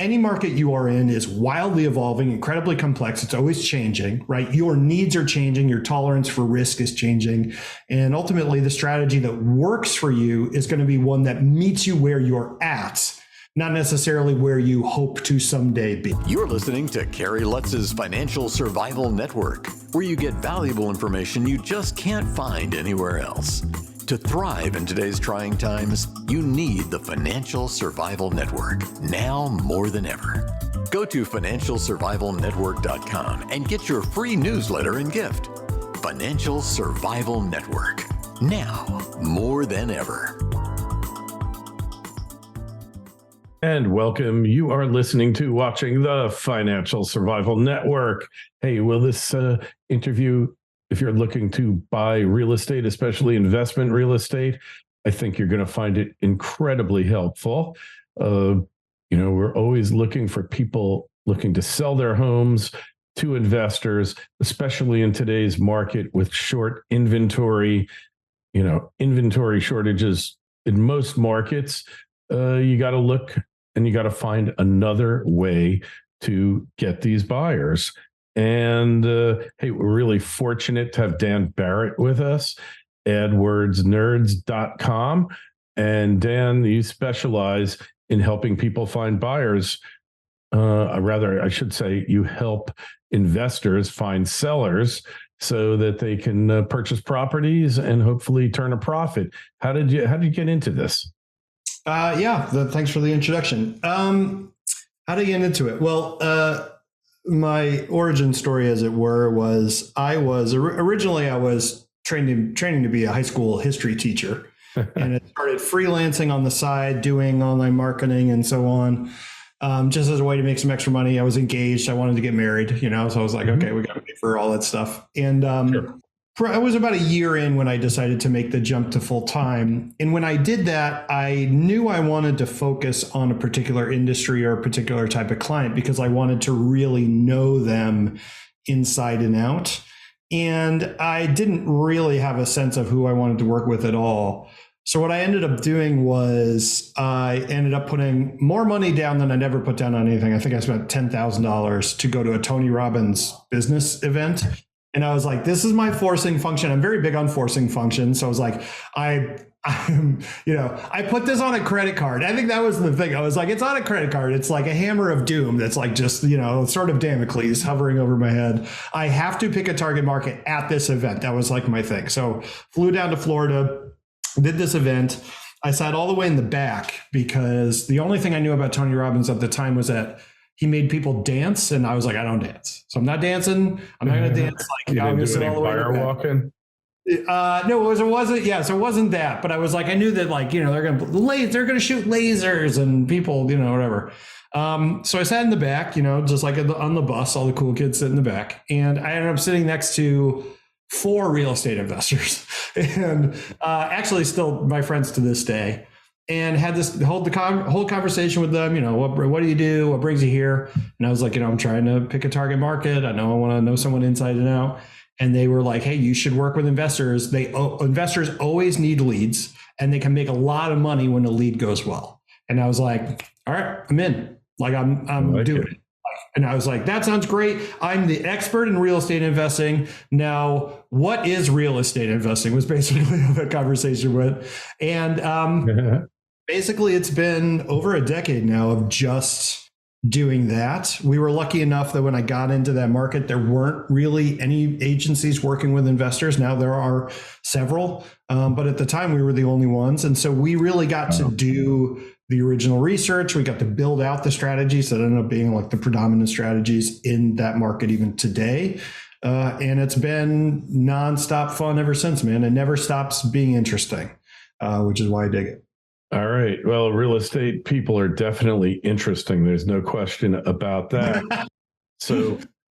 any market you are in is wildly evolving, incredibly complex. It's always changing, right? Your needs are changing. Your tolerance for risk is changing. And ultimately, the strategy that works for you is going to be one that meets you where you're at, not necessarily where you hope to someday be. You're listening to Kerry Lutz's Financial Survival Network, where you get valuable information you just can't find anywhere else. To thrive in today's trying times, you need the Financial Survival Network, now more than ever. Go to financialsurvivalnetwork.com and get your free newsletter and gift. Financial Survival Network, now more than ever. And welcome. You are listening to watching the Financial Survival Network. Hey, will this interview, if you're looking to buy real estate, especially investment real estate, I think you're going to find it incredibly helpful. We're always looking for people looking to sell their homes to investors, especially in today's market with short inventory, inventory shortages in most markets. You got to look and you got to find another way to get these buyers. And hey, we're really fortunate to have Dan Barrett with us, adwordsnerds.com. And Dan, you specialize in helping people find buyers. I should say you help investors find sellers so that they can purchase properties and hopefully turn a profit. How did you get into this? Thanks for the introduction. How did I get into it? Well, my origin story, as it were, was I was training to be a high school history teacher, and I started freelancing on the side, doing online marketing and so on, just as a way to make some extra money. I was engaged. I wanted to get married, so I was like, okay, we got to pay for all that stuff. And Sure. I was about a year in when I decided to make the jump to full time. And when I did that, I knew I wanted to focus on a particular industry or a particular type of client because I wanted to really know them inside and out. And I didn't really have a sense of who I wanted to work with at all. So what I ended up doing was I ended up putting more money down than I'd ever put down on anything. I think I spent $10,000 to go to a Tony Robbins business event. And I was like, this is my forcing function. I'm very big on forcing functions. So I was like, I put this on a credit card. I think that was the thing. I was like, it's on a credit card. It's like a hammer of doom. That's like just, sort of Damocles hovering over my head. I have to pick a target market at this event. That was like my thing. So flew down to Florida, did this event. I sat all the way in the back because the only thing I knew about Tony Robbins at the time was that he made people dance, and I was like, I don't dance, so I'm not dancing. I'm not going to dance. Like, I'm going to sit all the way walking. No, it wasn't. Yeah, so it wasn't that. But I was like, I knew that, like, they're going to shoot lasers and people, whatever. So I sat in the back, just like on the bus, all the cool kids sit in the back, and I ended up sitting next to 4 real estate investors, and actually still my friends to this day. And had this whole conversation with them, what do you do? What brings you here? And I was like, I'm trying to pick a target market. I want to know someone inside and out. And they were like, hey, you should work with investors. Investors always need leads, and they can make a lot of money when a lead goes well. And I was like, all right, I'm in. Like I'm doing it. And I was like, that sounds great. I'm the expert in real estate investing. Now, what is real estate investing was basically the conversation with. And basically, it's been over a decade now of just doing that. We were lucky enough that when I got into that market, there weren't really any agencies working with investors. Now there are several, but at the time we were the only ones. And so we really got to do the original research. We got to build out the strategies that ended up being like the predominant strategies in that market even today. And it's been nonstop fun ever since, man. It never stops being interesting, which is why I dig it. All right. Well, real estate people are definitely interesting. There's no question about that.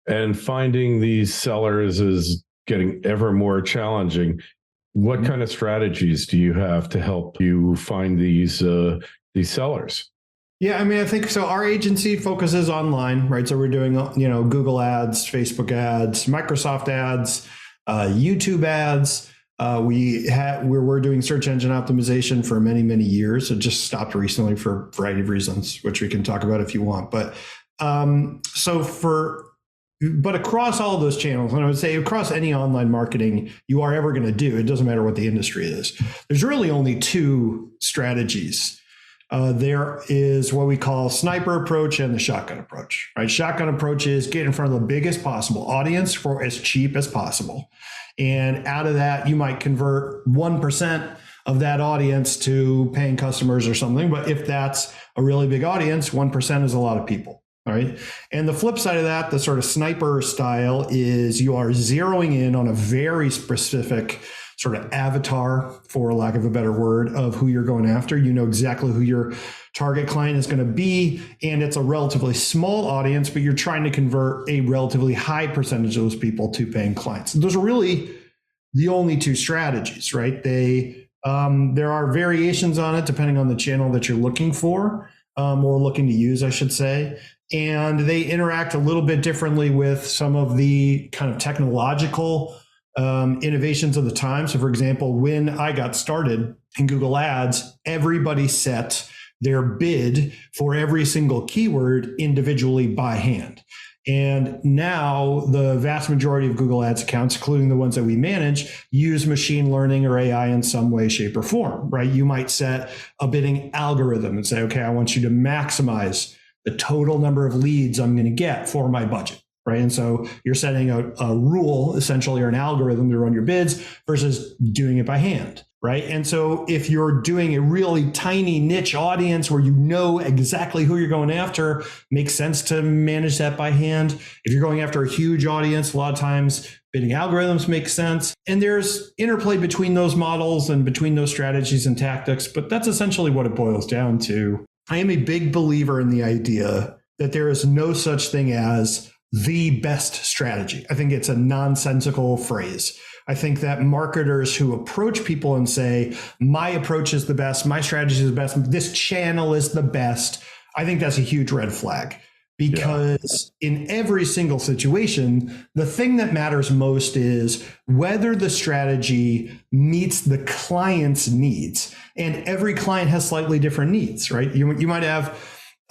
And finding these sellers is getting ever more challenging. What kind of strategies do you have to help you find these sellers? Yeah, I mean, I think so. Our agency focuses online, right? So we're doing, Google ads, Facebook ads, Microsoft ads, YouTube ads. We're doing search engine optimization for many, many years. It just stopped recently for a variety of reasons, which we can talk about if you want. But but across all of those channels, and I would say across any online marketing you are ever going to do, it doesn't matter what the industry is, there's really only two strategies. There is what we call sniper approach and the shotgun approach, right? Shotgun approach is get in front of the biggest possible audience for as cheap as possible. And out of that, you might convert 1% of that audience to paying customers or something. But if that's a really big audience, 1% is a lot of people. All right. And the flip side of that, the sort of sniper style, is you are zeroing in on a very specific sort of avatar, for lack of a better word, of who you're going after. You know exactly who your target client is going to be, and it's a relatively small audience, but you're trying to convert a relatively high percentage of those people to paying clients. Those are really the only two strategies, right? There are variations on it depending on the channel that you're looking for, or looking to use, I should say. And they interact a little bit differently with some of the kind of technological innovations of the time. So for example, when I got started in Google Ads, everybody set their bid for every single keyword individually by hand. And now the vast majority of Google Ads accounts, including the ones that we manage, use machine learning or AI in some way, shape, or form, right? You might set a bidding algorithm and say, okay, I want you to maximize the total number of leads I'm going to get for my budget, right? And so you're setting a rule, essentially, or an algorithm to run your bids versus doing it by hand, right? And so if you're doing a really tiny niche audience where you know exactly who you're going after, makes sense to manage that by hand. If you're going after a huge audience, a lot of times bidding algorithms make sense. And there's interplay between those models and between those strategies and tactics, but that's essentially what it boils down to. I am a big believer in the idea that there is no such thing as the best strategy. I think it's a nonsensical phrase. I think that marketers who approach people and say, my approach is the best, my strategy is the best, this channel is the best, I think that's a huge red flag. Because in every single situation, the thing that matters most is whether the strategy meets the client's needs. And every client has slightly different needs, right? You might have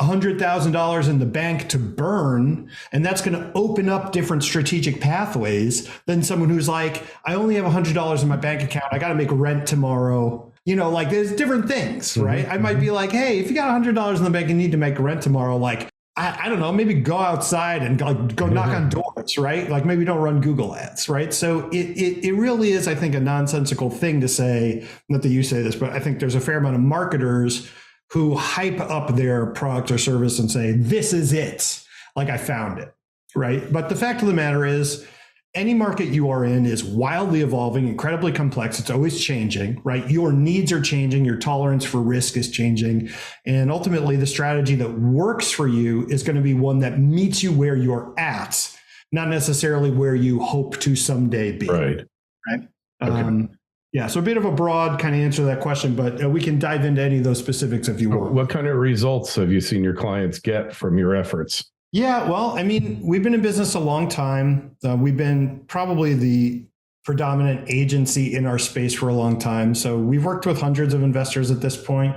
$100,000 in the bank to burn, and that's going to open up different strategic pathways than someone who's like, I only have $100 in my bank account, I got to make rent tomorrow. You know, like there's different things, right? I might be like, hey, if you got $100 in the bank and need to make rent tomorrow, like, I don't know, maybe go outside and go knock on doors, right? Like maybe don't run Google Ads, right? So it really is, I think, a nonsensical thing to say, not that you say this, but I think there's a fair amount of marketers who hype up their product or service and say, this is it, like I found it, right? But the fact of the matter is, any market you are in is wildly evolving, incredibly complex. It's always changing, right? Your needs are changing. Your tolerance for risk is changing. And ultimately, the strategy that works for you is going to be one that meets you where you're at, not necessarily where you hope to someday be. Right. Okay. Yeah, so a bit of a broad kind of answer to that question, but we can dive into any of those specifics if you want. What kind of results have you seen your clients get from your efforts? Yeah, well, I mean, we've been in business a long time. We've been probably the predominant agency in our space for a long time. So we've worked with hundreds of investors at this point.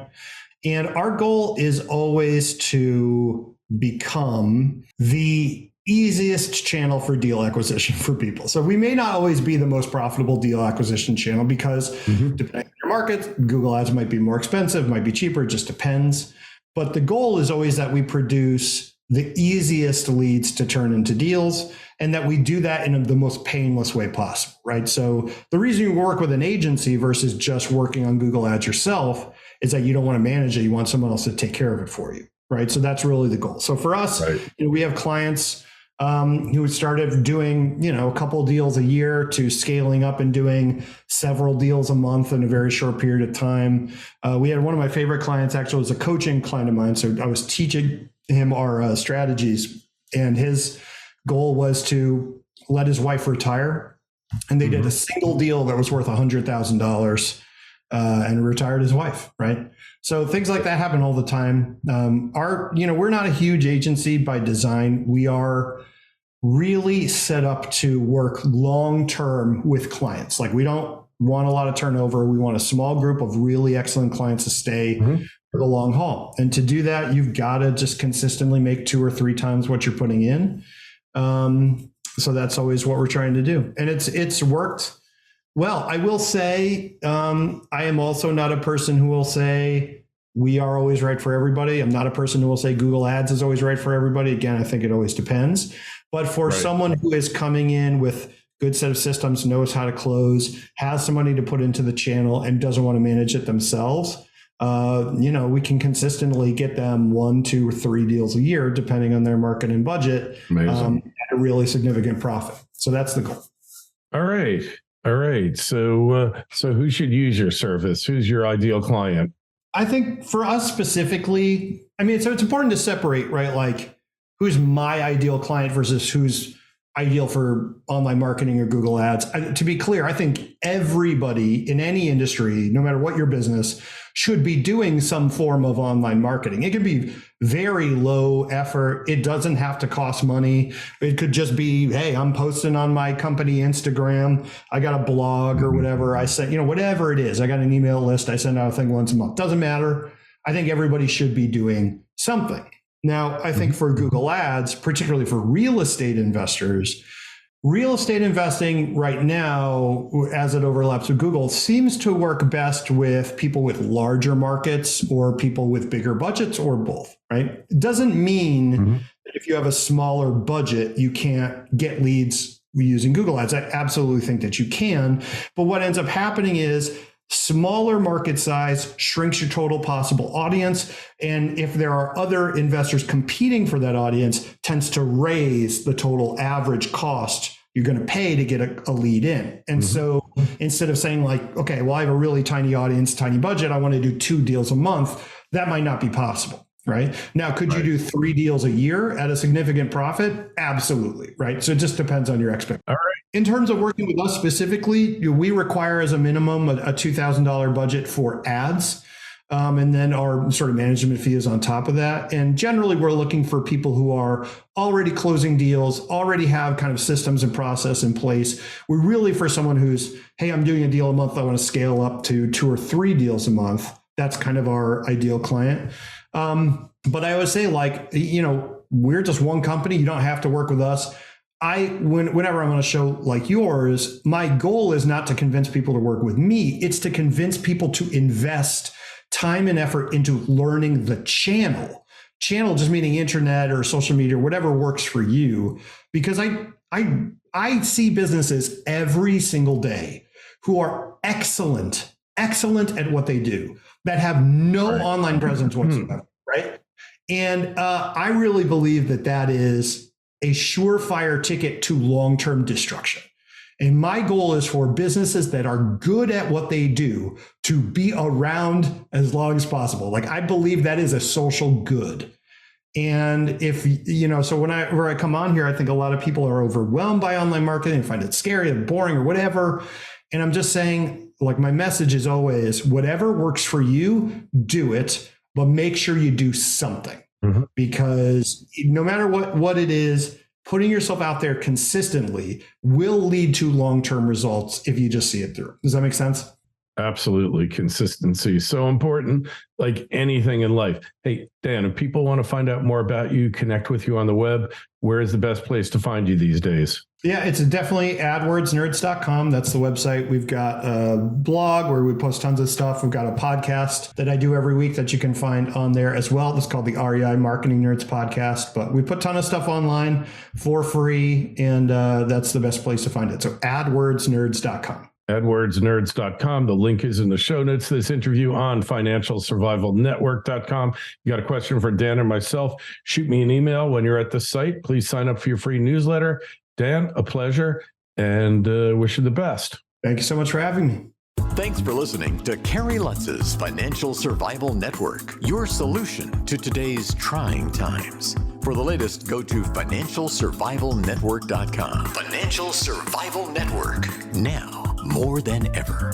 And our goal is always to become the easiest channel for deal acquisition for people. So we may not always be the most profitable deal acquisition channel because depending on your market, Google Ads might be more expensive, might be cheaper, it just depends. But the goal is always that we produce the easiest leads to turn into deals, and that we do that in the most painless way possible, right? So the reason you work with an agency versus just working on Google Ads yourself is that you don't want to manage it. You want someone else to take care of it for you, right? So that's really the goal. So for us, we have clients who started doing, a couple of deals a year to scaling up and doing several deals a month in a very short period of time. We had one of my favorite clients, actually was a coaching client of mine. So I was teaching him our strategies, and his goal was to let his wife retire. And they did a single deal that was worth $100,000 and retired his wife, right? So things like that happen all the time. We're not a huge agency by design. We are really set up to work long-term with clients. Like we don't want a lot of turnover. We want a small group of really excellent clients to stay for the long haul. And to do that, you've got to just consistently make 2 or 3 times what you're putting in. So that's always what we're trying to do. And it's worked well. I will say, I am also not a person who will say we are always right for everybody. I'm not a person who will say Google Ads is always right for everybody. Again, I think it always depends. But for someone who is coming in with good set of systems, knows how to close, has some money to put into the channel, and doesn't want to manage it themselves, we can consistently get them 1, 2, or 3 deals a year, depending on their market and budget, at a really significant profit. So that's the goal. All right. So who should use your service? Who's your ideal client? I think for us specifically, so it's important to separate, right? Like, who's my ideal client versus who's ideal for online marketing or Google Ads. To be clear, I think everybody in any industry, no matter what your business, should be doing some form of online marketing. It could be very low effort. It doesn't have to cost money. It could just be, hey, I'm posting on my company Instagram. I got a blog or whatever. I send, whatever it is. I got an email list. I send out a thing once a month. Doesn't matter. I think everybody should be doing something. Now, I think for Google Ads, particularly for real estate investors, real estate investing right now, as it overlaps with Google, seems to work best with people with larger markets or people with bigger budgets, or both, right? It doesn't mean that if you have a smaller budget, you can't get leads using Google Ads. I absolutely think that you can. But what ends up happening is smaller market size shrinks your total possible audience. And if there are other investors competing for that audience, tends to raise the total average cost you're going to pay to get a lead in. And so instead of saying like, okay, well, I have a really tiny audience, tiny budget, I want to do 2 deals a month, that might not be possible. Right now, could you do 3 deals a year at a significant profit? Absolutely. Right. So it just depends on your expectations. All right. In terms of working with us specifically, we require as a minimum a $2,000 budget for ads. And then our sort of management fee is on top of that. And generally, we're looking for people who are already closing deals, already have kind of systems and process in place. We're really for someone who's, hey, I'm doing a deal a month. I want to scale up to 2 or 3 deals a month. That's kind of our ideal client. But I always say, like, we're just one company. You don't have to work with us. Whenever I'm on a show like yours, my goal is not to convince people to work with me. It's to convince people to invest time and effort into learning the channel. Channel just meaning internet or social media, whatever works for you. Because I see businesses every single day who are excellent at what they do, that have no online presence whatsoever, right? And I really believe that is a surefire ticket to long-term destruction. And my goal is for businesses that are good at what they do to be around as long as possible. Like, I believe that is a social good. And if, so whenever I come on here, I think a lot of people are overwhelmed by online marketing and find it scary and boring or whatever. And I'm just saying, like, my message is always, whatever works for you, do it, but make sure you do something. Because no matter what it is, putting yourself out there consistently will lead to long-term results if you just see it through. Does that make sense? Absolutely. Consistency is so important, like anything in life. Hey, Dan, if people want to find out more about you, connect with you on the web, where is the best place to find you these days? Yeah, it's definitely adwordsnerds.com. That's the website. We've got a blog where we post tons of stuff. We've got a podcast that I do every week that you can find on there as well. It's called the REI Marketing Nerds Podcast. But we put a ton of stuff online for free, and that's the best place to find it. So adwordsnerds.com. AdwordsNerds.com. The link is in the show notes to this interview on FinancialSurvivalNetwork.com. You got a question for Dan or myself, shoot me an email when you're at the site. Please sign up for your free newsletter. Dan, a pleasure, and wish you the best. Thank you so much for having me. Thanks for listening to Kerry Lutz's Financial Survival Network, your solution to today's trying times. For the latest, go to FinancialSurvivalNetwork.com. Financial Survival Network, now more than ever.